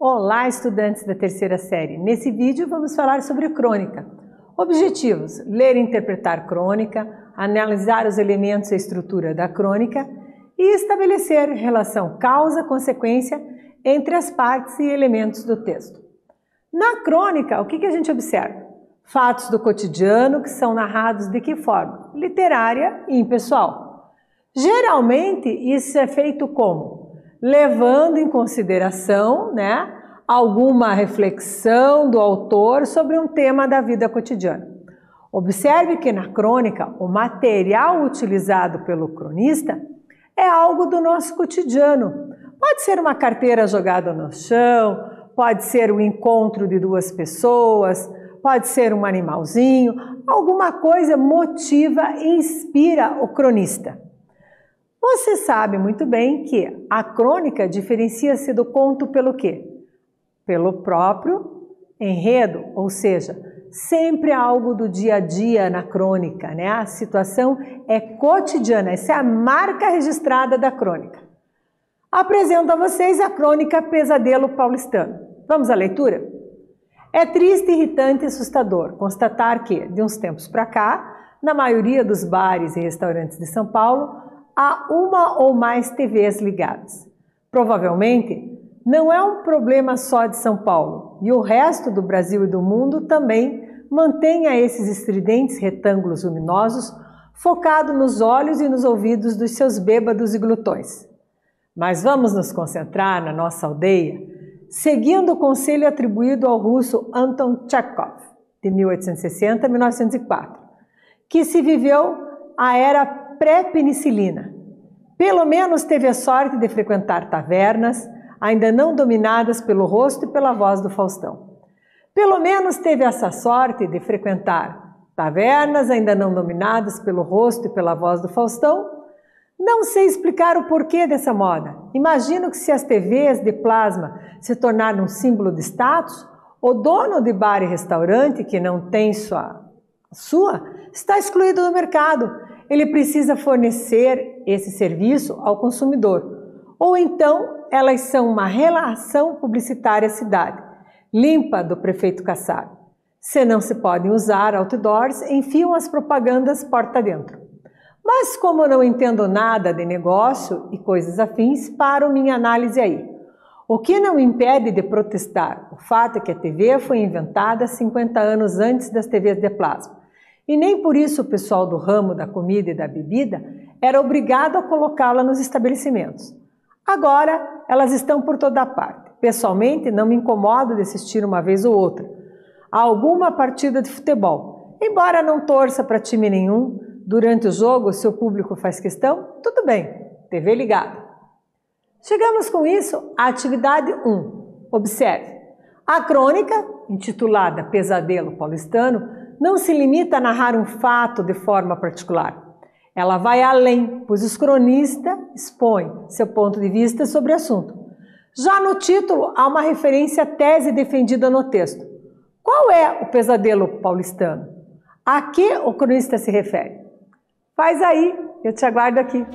Olá, estudantes da terceira série! Nesse vídeo vamos falar sobre crônica. Objetivos: ler e interpretar crônica, analisar os elementos e a estrutura da crônica e estabelecer relação causa-consequência entre as partes e elementos do texto. Na crônica, o que a gente observa? Fatos do cotidiano que são narrados de que forma? Literária e impessoal. Geralmente, isso é feito como? Levando em consideração, alguma reflexão do autor sobre um tema da vida cotidiana. Observe que na crônica, o material utilizado pelo cronista é algo do nosso cotidiano. Pode ser uma carteira jogada no chão, pode ser o encontro de duas pessoas, pode ser um animalzinho, alguma coisa motiva e inspira o cronista. Você sabe muito bem que a crônica diferencia-se do conto pelo quê? Pelo próprio enredo, ou seja, sempre algo do dia a dia na crônica, A situação é cotidiana, essa é a marca registrada da crônica. Apresento a vocês a crônica Pesadelo Paulistano. Vamos à leitura? É triste, irritante e assustador constatar que, de uns tempos para cá, na maioria dos bares e restaurantes de São Paulo, há uma ou mais TVs ligadas. Provavelmente, não é um problema só de São Paulo, e o resto do Brasil e do mundo também mantenha esses estridentes retângulos luminosos focados nos olhos e nos ouvidos dos seus bêbados e glutões. Mas vamos nos concentrar na nossa aldeia, seguindo o conselho atribuído ao russo Anton Chekhov, de 1860 a 1904, que se viveu a era pré-penicilina. Pelo menos teve a sorte de frequentar tavernas, ainda não dominadas pelo rosto e pela voz do Faustão. Pelo menos teve essa sorte de frequentar tavernas, ainda não dominadas pelo rosto e pela voz do Faustão. Não sei explicar o porquê dessa moda. Imagino que se as TVs de plasma se tornaram um símbolo de status, o dono de bar e restaurante, que não tem sua, está excluído do mercado. Ele precisa fornecer esse serviço ao consumidor. Ou então, elas são uma relação publicitária à cidade, limpa do prefeito Kassab. Se não se podem usar outdoors, enfiam as propagandas porta dentro. Mas como não entendo nada de negócio e coisas afins, paro minha análise aí. O que não impede de protestar? O fato é que a TV foi inventada 50 anos antes das TVs de plasma. E nem por isso o pessoal do ramo da comida e da bebida era obrigado a colocá-la nos estabelecimentos. Agora, elas estão por toda parte. Pessoalmente, não me incomodo de assistir uma vez ou outra a alguma partida de futebol. Embora não torça para time nenhum, durante o jogo, se o público faz questão, tudo bem, TV ligada. Chegamos com isso à atividade 1. Observe. A crônica, intitulada Pesadelo Paulistano, não se limita a narrar um fato de forma particular. Ela vai além, pois os cronistas expõem seu ponto de vista sobre o assunto. Já no título, há uma referência à tese defendida no texto. Qual é o pesadelo paulistano? A que o cronista se refere? Faz aí, eu te aguardo aqui.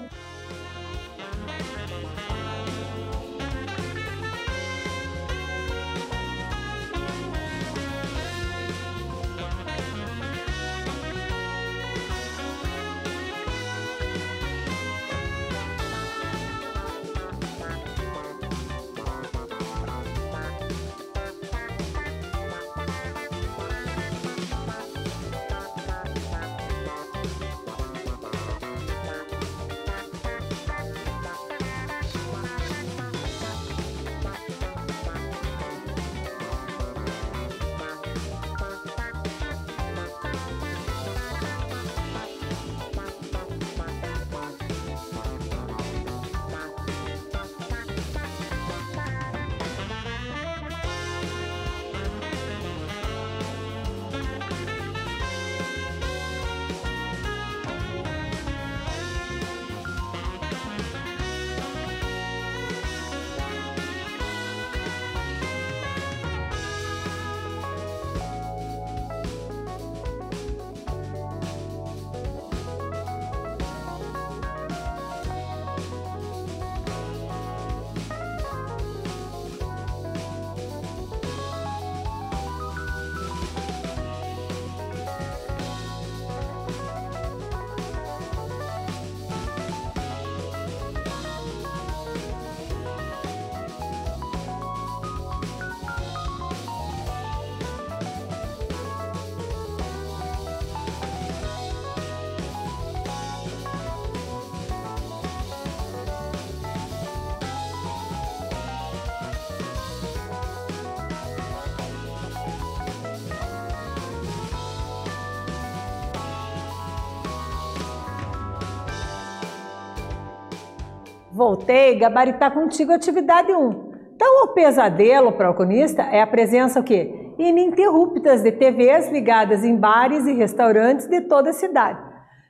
Voltei a gabaritar contigo a atividade 1. Então, o pesadelo para o cronista é a presença o quê? Ininterruptas de TVs ligadas em bares e restaurantes de toda a cidade.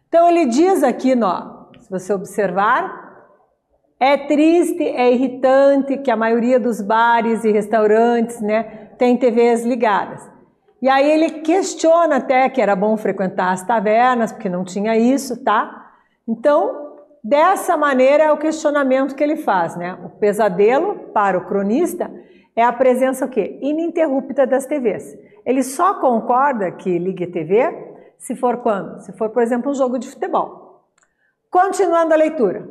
Então, ele diz aqui, se você observar, é triste, é irritante que a maioria dos bares e restaurantes, né, tem TVs ligadas. E aí ele questiona até que era bom frequentar as tavernas, porque não tinha isso, tá? Então, dessa maneira é o questionamento que ele faz, né? O pesadelo para o cronista é a presença o quê? Ininterrupta das TVs. Ele só concorda que ligue TV se for quando? Se for, por exemplo, um jogo de futebol. Continuando a leitura.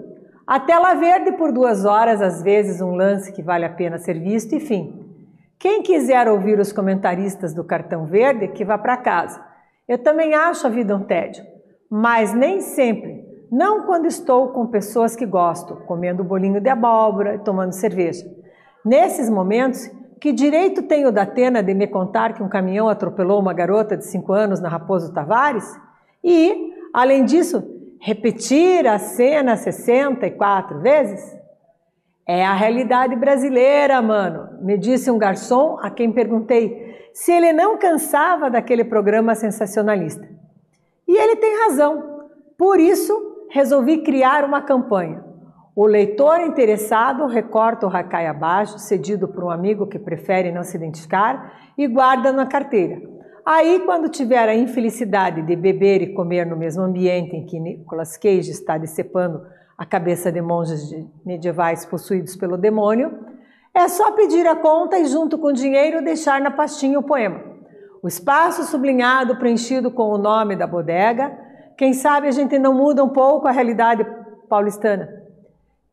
A tela verde por 2 horas, às vezes um lance que vale a pena ser visto, enfim. Quem quiser ouvir os comentaristas do Cartão Verde, que vá para casa. Eu também acho a vida um tédio, mas nem sempre. Não quando estou com pessoas que gosto, comendo bolinho de abóbora e tomando cerveja. Nesses momentos, que direito tenho da Atena de me contar que um caminhão atropelou uma garota de 5 anos na Raposo Tavares? E, além disso, repetir a cena 64 vezes? É a realidade brasileira, mano, me disse um garçom a quem perguntei se ele não cansava daquele programa sensacionalista. E ele tem razão. Por isso, resolvi criar uma campanha. O leitor interessado recorta o racai abaixo, cedido por um amigo que prefere não se identificar, e guarda na carteira. Aí, quando tiver a infelicidade de beber e comer no mesmo ambiente em que Nicolas Cage está decepando a cabeça de monges medievais possuídos pelo demônio, é só pedir a conta e, junto com o dinheiro, deixar na pastinha o poema. O espaço sublinhado, preenchido com o nome da bodega. Quem sabe a gente não muda um pouco a realidade paulistana.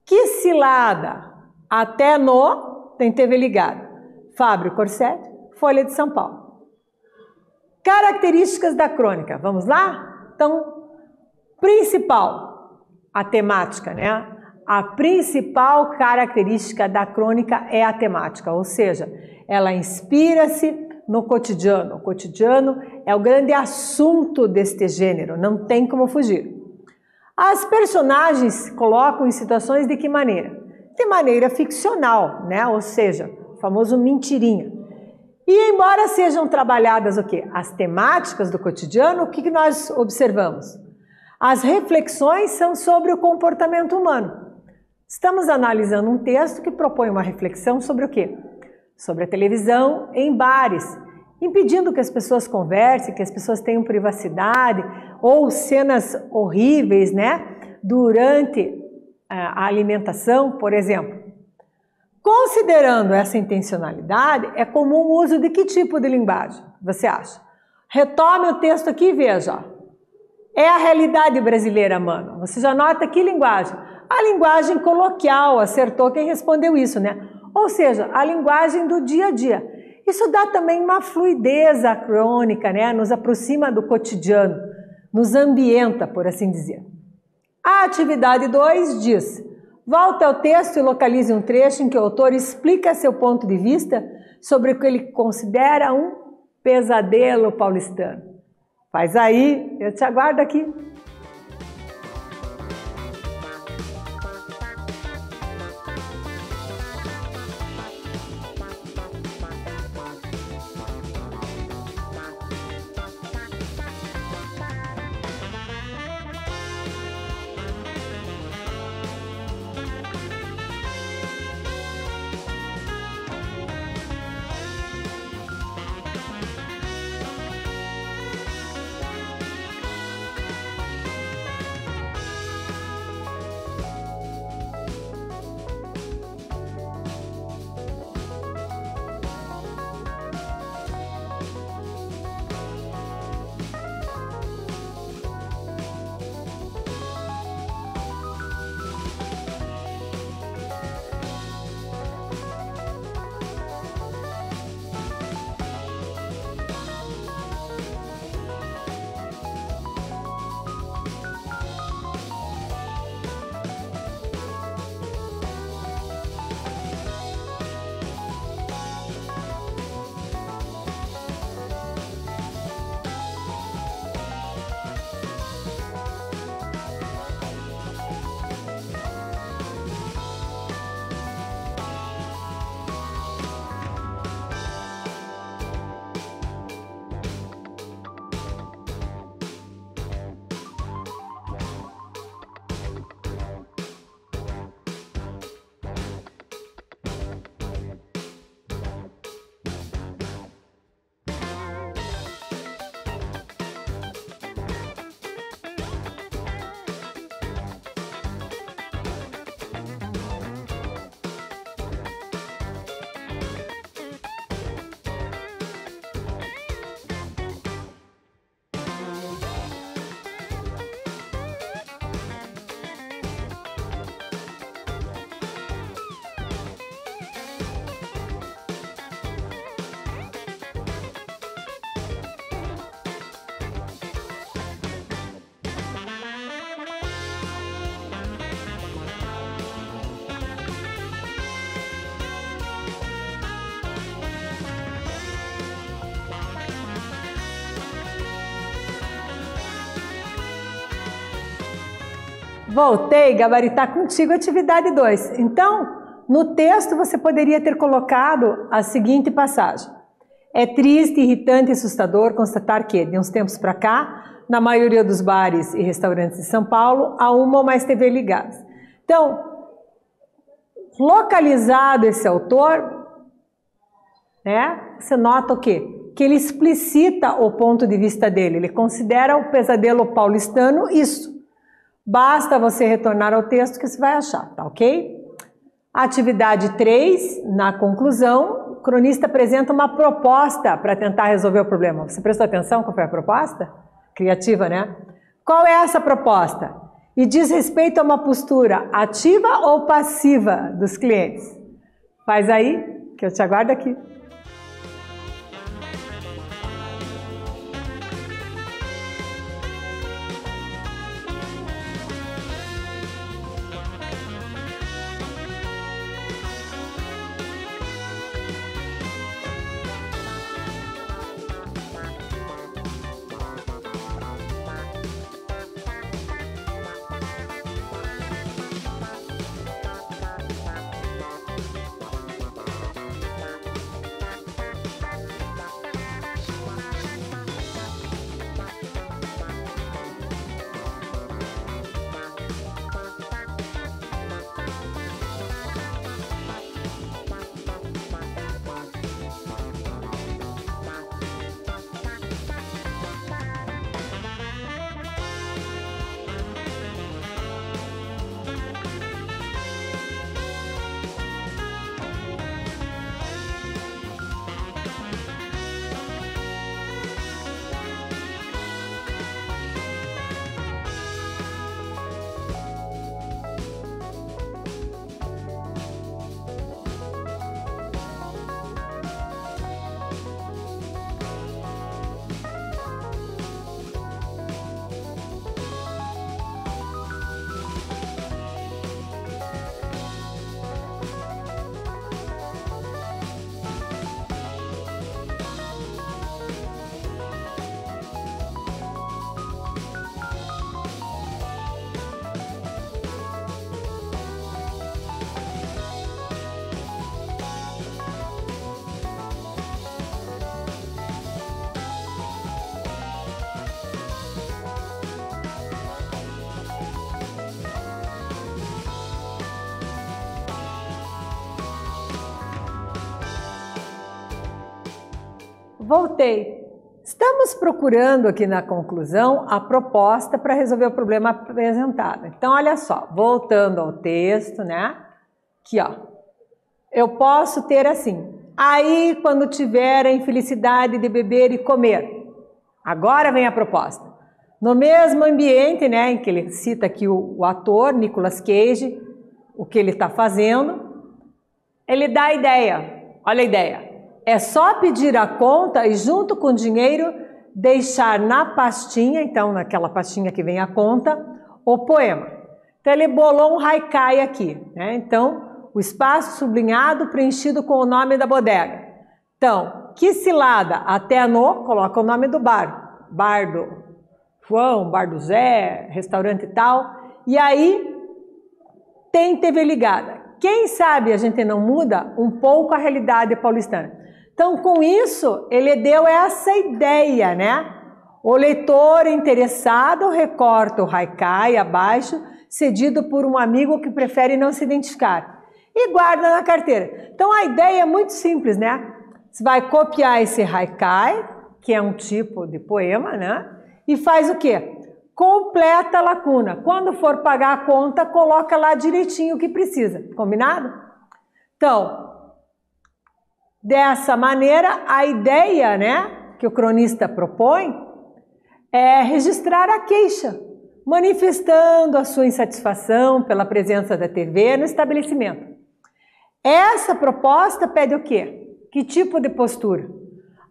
Que cilada! Até tem TV ligada. Fábio Corset, Folha de São Paulo. Características da crônica. Vamos lá? Então, principal, a temática, né? A principal característica da crônica é a temática, ou seja, ela inspira-se no cotidiano. O cotidiano é o grande assunto deste gênero, não tem como fugir. As personagens colocam em situações de que maneira? De maneira ficcional, né? Ou seja, o famoso mentirinha. E embora sejam trabalhadas o quê? As temáticas do cotidiano, o que nós observamos? As reflexões são sobre o comportamento humano. Estamos analisando um texto que propõe uma reflexão sobre o quê? Sobre a televisão em bares, impedindo que as pessoas conversem, que as pessoas tenham privacidade, ou cenas horríveis, né? Durante a alimentação, por exemplo. Considerando essa intencionalidade, é comum o uso de que tipo de linguagem, você acha? Retome o texto aqui e veja. É a realidade brasileira, mano. Você já nota que linguagem? A linguagem coloquial, acertou quem respondeu isso, né? Ou seja, a linguagem do dia a dia. Isso dá também uma fluidez à crônica, né? Nos aproxima do cotidiano, nos ambienta, por assim dizer. A atividade 2 diz: volta ao texto e localize um trecho em que o autor explica seu ponto de vista sobre o que ele considera um pesadelo paulistano. Faz aí, eu te aguardo aqui. Voltei, gabaritar contigo atividade 2. Então, no texto você poderia ter colocado a seguinte passagem. É triste, irritante e assustador constatar que, de uns tempos para cá, na maioria dos bares e restaurantes de São Paulo, há uma ou mais TV ligadas. Então, localizado esse autor, né, você nota o quê? Que ele explicita o ponto de vista dele, ele considera o pesadelo paulistano isso. Basta você retornar ao texto que você vai achar, tá ok? Atividade 3, na conclusão, o cronista apresenta uma proposta para tentar resolver o problema. Você prestou atenção qual foi a proposta? Criativa, né? Qual é essa proposta? E diz respeito a uma postura ativa ou passiva dos clientes. Faz aí, que eu te aguardo aqui. Voltei. Estamos procurando aqui na conclusão a proposta para resolver o problema apresentado. Então, olha só, voltando ao texto, né? Aqui, ó. Eu posso ter assim. Aí, quando tiver a infelicidade de beber e comer. Agora vem a proposta. No mesmo ambiente, né, em que ele cita aqui o ator, Nicolas Cage, o que ele está fazendo, ele dá a ideia. Olha a ideia. É só pedir a conta e junto com o dinheiro deixar na pastinha, então naquela pastinha que vem a conta, o poema. Então ele bolou um haikai aqui, né? Então o espaço sublinhado preenchido com o nome da bodega. Então, que cilada até no, coloca o nome do bar. Bar do João, bar do Zé, restaurante e tal. E aí tem TV ligada. Quem sabe a gente não muda um pouco a realidade paulistana. Então, com isso, ele deu essa ideia, né? O leitor interessado recorta o haikai abaixo, cedido por um amigo que prefere não se identificar, e guarda na carteira. Então, a ideia é muito simples, né? Você vai copiar esse haikai, que é um tipo de poema, né? E faz o quê? Completa a lacuna. Quando for pagar a conta, coloca lá direitinho o que precisa. Combinado? Então, dessa maneira, a ideia, né, que o cronista propõe é registrar a queixa, manifestando a sua insatisfação pela presença da TV no estabelecimento. Essa proposta pede o quê? Que tipo de postura?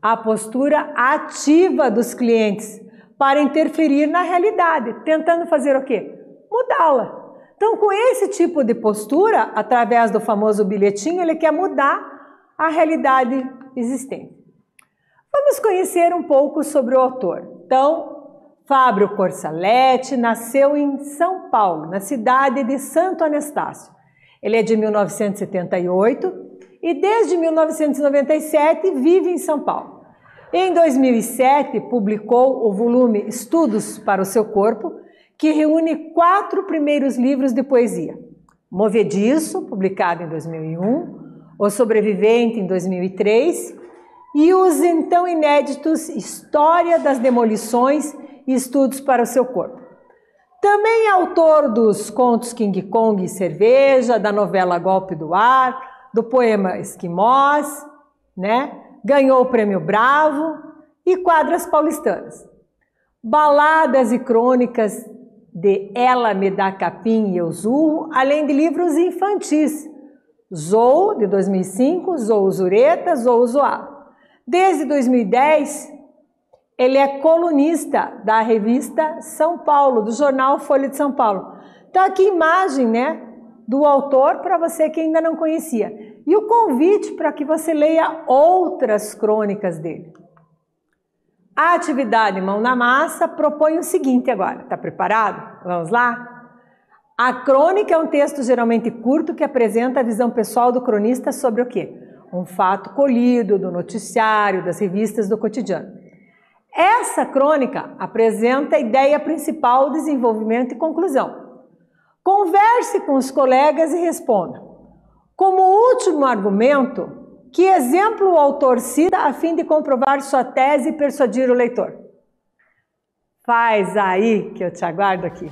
A postura ativa dos clientes para interferir na realidade, tentando fazer o quê? Mudá-la. Então, com esse tipo de postura, através do famoso bilhetinho, ele quer mudar a realidade existente. Vamos conhecer um pouco sobre o autor. Então, Fábio Corsaletti nasceu em São Paulo, na cidade de Santo Anastácio. Ele é de 1978 e desde 1997 vive em São Paulo. Em 2007, publicou o volume Estudos para o Seu Corpo, que reúne 4 primeiros livros de poesia. Movediço, publicado em 2001, O Sobrevivente, em 2003, e os então inéditos História das Demolições e Estudos para o Seu Corpo. Também é autor dos contos King Kong e Cerveja, da novela Golpe do Ar, do poema Esquimós, né? Ganhou o Prêmio Bravo e Quadras Paulistanas. Baladas e crônicas de Ela Me Dá Capim e Eu Zurro, além de livros infantis. Zou, de 2005, Zou Zureta, Zou Zoá. Desde 2010, ele é colunista da revista São Paulo, do jornal Folha de São Paulo. Então aqui imagem, né, do autor para você que ainda não conhecia. E o convite para que você leia outras crônicas dele. A atividade Mão na Massa propõe o seguinte agora. Está preparado? Vamos lá? A crônica é um texto geralmente curto que apresenta a visão pessoal do cronista sobre o quê? Um fato colhido do noticiário, das revistas do cotidiano. Essa crônica apresenta a ideia principal, desenvolvimento e conclusão. Converse com os colegas e responda. Como último argumento, que exemplo o autor cita a fim de comprovar sua tese e persuadir o leitor? Faz aí que eu te aguardo aqui.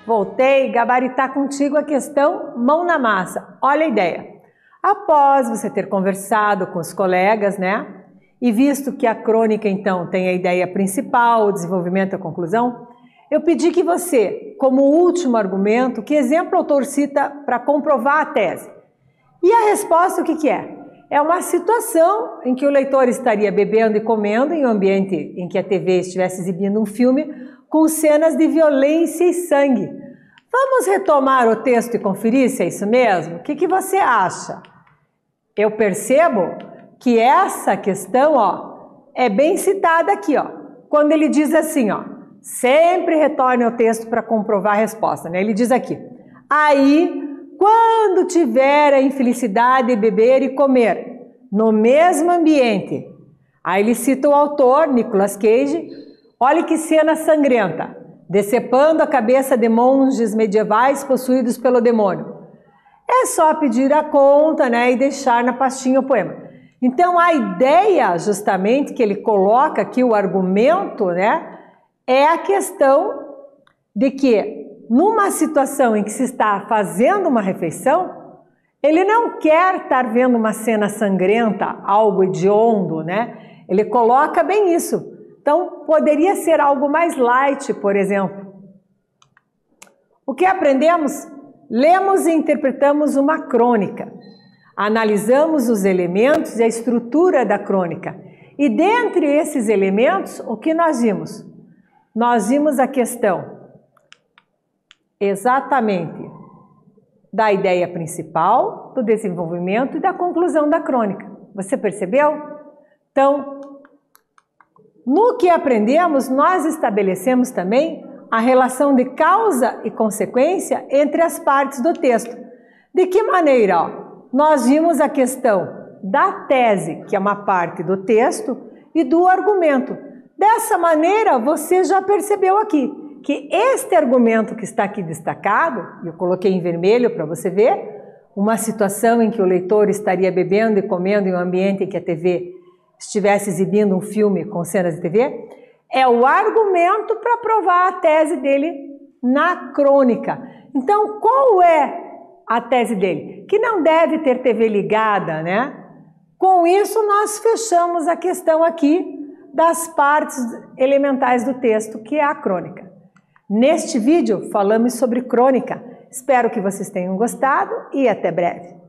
Voltei, gabaritar contigo a questão mão na massa. Olha a ideia. Após você ter conversado com os colegas, né? E visto que a crônica, então, tem a ideia principal, o desenvolvimento e a conclusão, eu pedi que você, como último argumento, que exemplo o autor cita para comprovar a tese? E a resposta, o que é? É uma situação em que o leitor estaria bebendo e comendo em um ambiente em que a TV estivesse exibindo um filme com cenas de violência e sangue. Vamos retomar o texto e conferir se é isso mesmo? O que você acha? Eu percebo que essa questão, ó, é bem citada aqui, ó. quando ele diz assim, ó, sempre retorne ao texto para comprovar a resposta, né? Ele diz aqui, aí, quando tiver a infelicidade de beber e comer no mesmo ambiente, aí ele cita o autor, Nicolas Cage, olha que cena sangrenta, decepando a cabeça de monges medievais possuídos pelo demônio. É só pedir a conta, né, e deixar na pastinha o poema. Então, a ideia, justamente, que ele coloca aqui, o argumento, né, é a questão de que, numa situação em que se está fazendo uma refeição, ele não quer estar vendo uma cena sangrenta, algo hediondo, né? Ele coloca bem isso. Então, poderia ser algo mais light, por exemplo. O que aprendemos? Lemos e interpretamos uma crônica. Analisamos os elementos e a estrutura da crônica. E dentre esses elementos, o que nós vimos? Nós vimos a questão exatamente da ideia principal, do desenvolvimento e da conclusão da crônica. Você percebeu? Então, no que aprendemos, nós estabelecemos também a relação de causa e consequência entre as partes do texto. De que maneira? Ó, nós vimos a questão da tese, que é uma parte do texto, e do argumento. Dessa maneira, você já percebeu aqui que este argumento que está aqui destacado, eu coloquei em vermelho para você ver, uma situação em que o leitor estaria bebendo e comendo em um ambiente em que a TV estivesse exibindo um filme com cenas de TV, é o argumento para provar a tese dele na crônica. Então, qual é a tese dele? Que não deve ter TV ligada, né? Com isso, nós fechamos a questão aqui das partes elementais do texto, que é a crônica. Neste vídeo, falamos sobre crônica. Espero que vocês tenham gostado e até breve.